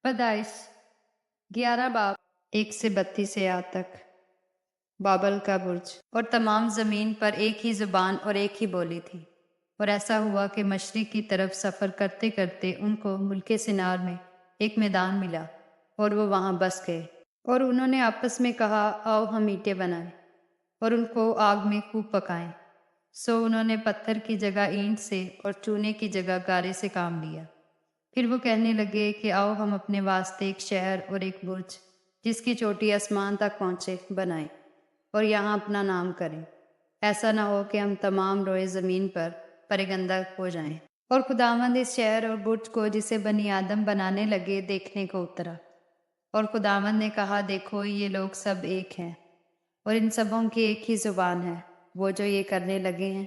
پیدائش 11 باب 1 سے 32 آیات تک۔ بابل کا برج اور تمام زمین پر ایک ہی زبان اور ایک ہی بولی تھی۔ اور ایسا ہوا کہ مشرق کی طرف سفر کرتے کرتے ان کو ملک سنار میں ایک میدان ملا اور وہ وہاں بس گئے۔ اور انہوں نے آپس میں کہا، آؤ ہم اینٹیں بنائیں اور ان کو آگ میں خوب پکائیں۔ سو انہوں نے پتھر کی جگہ اینٹ سے اور چونے کی جگہ گارے سے کام لیا۔ پھر وہ کہنے لگے کہ آؤ ہم اپنے واسطے ایک شہر اور ایک برج جس کی چوٹی آسمان تک پہنچے بنائیں اور یہاں اپنا نام کریں۔ ایسا نہ ہو کہ ہم تمام روئے زمین پر پرگندہ ہو جائیں۔ اور خداوند اس شہر اور برج کو جسے بنی آدم بنانے لگے دیکھنے کو اترا۔ اور خداوند نے کہا، دیکھو یہ لوگ سب ایک ہیں اور ان سبوں کی ایک ہی زبان ہے۔ وہ جو یہ کرنے لگے ہیں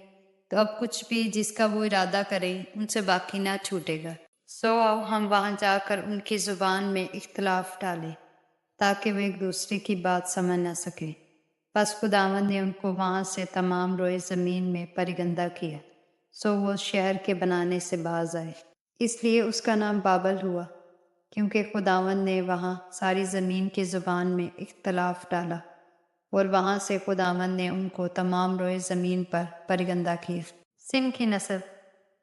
تو اب کچھ بھی جس کا وہ ارادہ کریں ان سے باقی نہ چھوٹے گا۔ سو آؤ ہم وہاں جا کر ان کی زبان میں اختلاف ڈالیں تاکہ وہ ایک دوسرے کی بات سمجھ نہ سکیں۔ پس خداوند نے ان کو وہاں سے تمام روئے زمین میں پرگندہ کیا، سو وہ شہر کے بنانے سے باز آئے۔ اس لیے اس کا نام بابل ہوا، کیونکہ خداوند نے وہاں ساری زمین کی زبان میں اختلاف ڈالا، اور وہاں سے خداوند نے ان کو تمام روئے زمین پر پرگندہ کیا۔ سم کی نسب،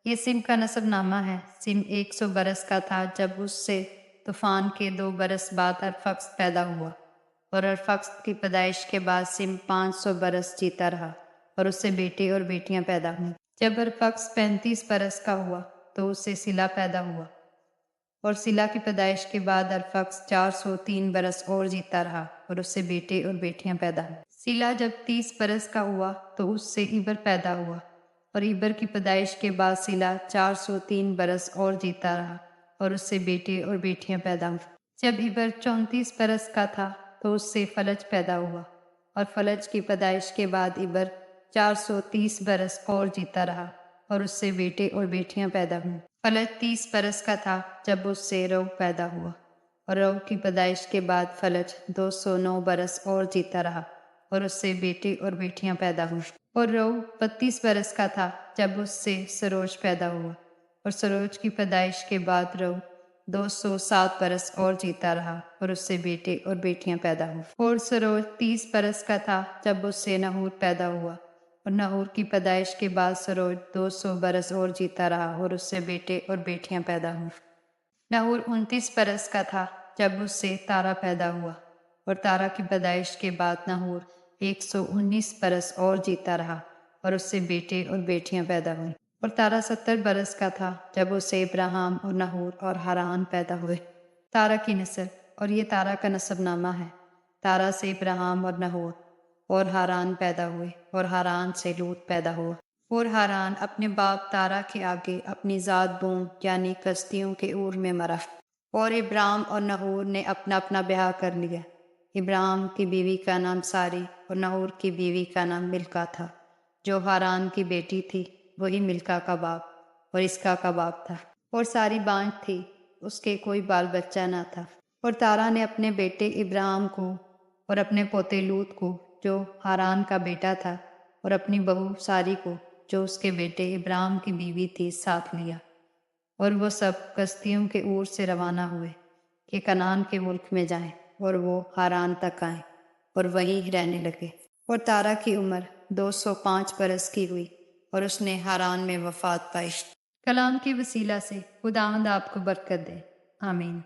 یہ سم کا نسب نامہ ہے۔ سم 100 برس کا تھا جب اس سے طوفان کے 2 برس بعد ارفقسد پیدا ہوا، اور ارفقسد کی پیدائش کے بعد سم 500 برس جیتا رہا اور اس سے بیٹے اور بیٹیاں پیدا ہوئیں۔ جب ارفقسد 35 برس کا ہوا تو اس سے سلا پیدا ہوا، اور سلا کی پیدائش کے بعد ارفقسد 403 برس اور جیتا رہا اور اس سے بیٹے اور بیٹیاں پیدا ہوئیں۔ سلا جب 30 برس کا ہوا تو اس سے عبر پیدا ہوا، اور عبر کی پیدائش کے بعد سلا 403 برس اور جیتا رہا اور اس سے بیٹے اور بیٹیاں پیدا ہوئیں۔ جب عبر 34 برس کا تھا تو اس سے فلج پیدا ہوا، اور فلج کی پیدائش کے بعد عبر 430 برس اور جیتا رہا اور اس سے بیٹے اور بیٹیاں پیدا ہوئیں۔ فلج 30 برس کا تھا جب اس سے رو پیدا ہوا، اور رو کی پیدائش کے بعد فلج 209 برس اور جیتا رہا اور اس سے بیٹے اور بیٹیاں پیدا ہوئیں۔ اور رو 32 برس کا تھا جب اس سے سروج پیدا ہوا، اور سروج کی پیدائش کے بعد رو 207 برس اور جیتا رہا اور اس سے بیٹے اور بیٹیاں پیدا ہوئیں۔ اور سروج 30 برس کا تھا جب اس سے نحور پیدا ہوا، اور نحور کی پیدائش کے بعد سروج 200 برس اور جیتا رہا اور اس سے بیٹے اور بیٹیاں پیدا ہوئیں۔ نحور 29 برس کا تھا جب اس سے تارا پیدا ہوا، اور تارا کی پیدائش کے بعد نحور 119 برس اور جیتا رہا اور اس سے بیٹے اور بیٹیاں پیدا ہوئیں۔ اور تارا 70 برس کا تھا جب اس سے ابراہیم اور نحور اور حران پیدا ہوئے۔ تارا کی نسل، اور یہ تارا کا نسب نامہ ہے۔ تارا سے ابراہیم اور نحور اور حران پیدا ہوئے، اور حران سے لوط پیدا ہوا۔ اور حران اپنے باپ تارا کے آگے اپنی ذات بوم یعنی کسدیوں کے عور میں مرا۔ اور ابراہیم اور نحور نے اپنا اپنا بیاہ کر لیا۔ ابراہیم کی بیوی کا نام ساری اور نحور کی بیوی کا نام ملکا تھا۔ جو حران کی بیٹی تھی وہی ملکا کا باپ اور اسکا کا باپ تھا۔ اور ساری بانجھ تھی، اس کے کوئی بال بچہ نہ تھا۔ اور تارا نے اپنے بیٹے ابراہیم کو اور اپنے پوتے لوط کو جو حران کا بیٹا تھا، اور اپنی بہو ساری کو جو اس کے بیٹے ابراہیم کی بیوی تھی ساتھ لیا، اور وہ سب کسدیوں کے عور سے روانہ ہوئے کہ کنعان کے ملک میں جائیں، اور وہ حران تک آئیں اور وہیں رہنے لگے۔ اور تارا کی عمر 205 برس کی ہوئی اور اس نے حران میں وفات پائی۔ کلام کے وسیلہ سے خداوند آپ کو برکت دے، آمین۔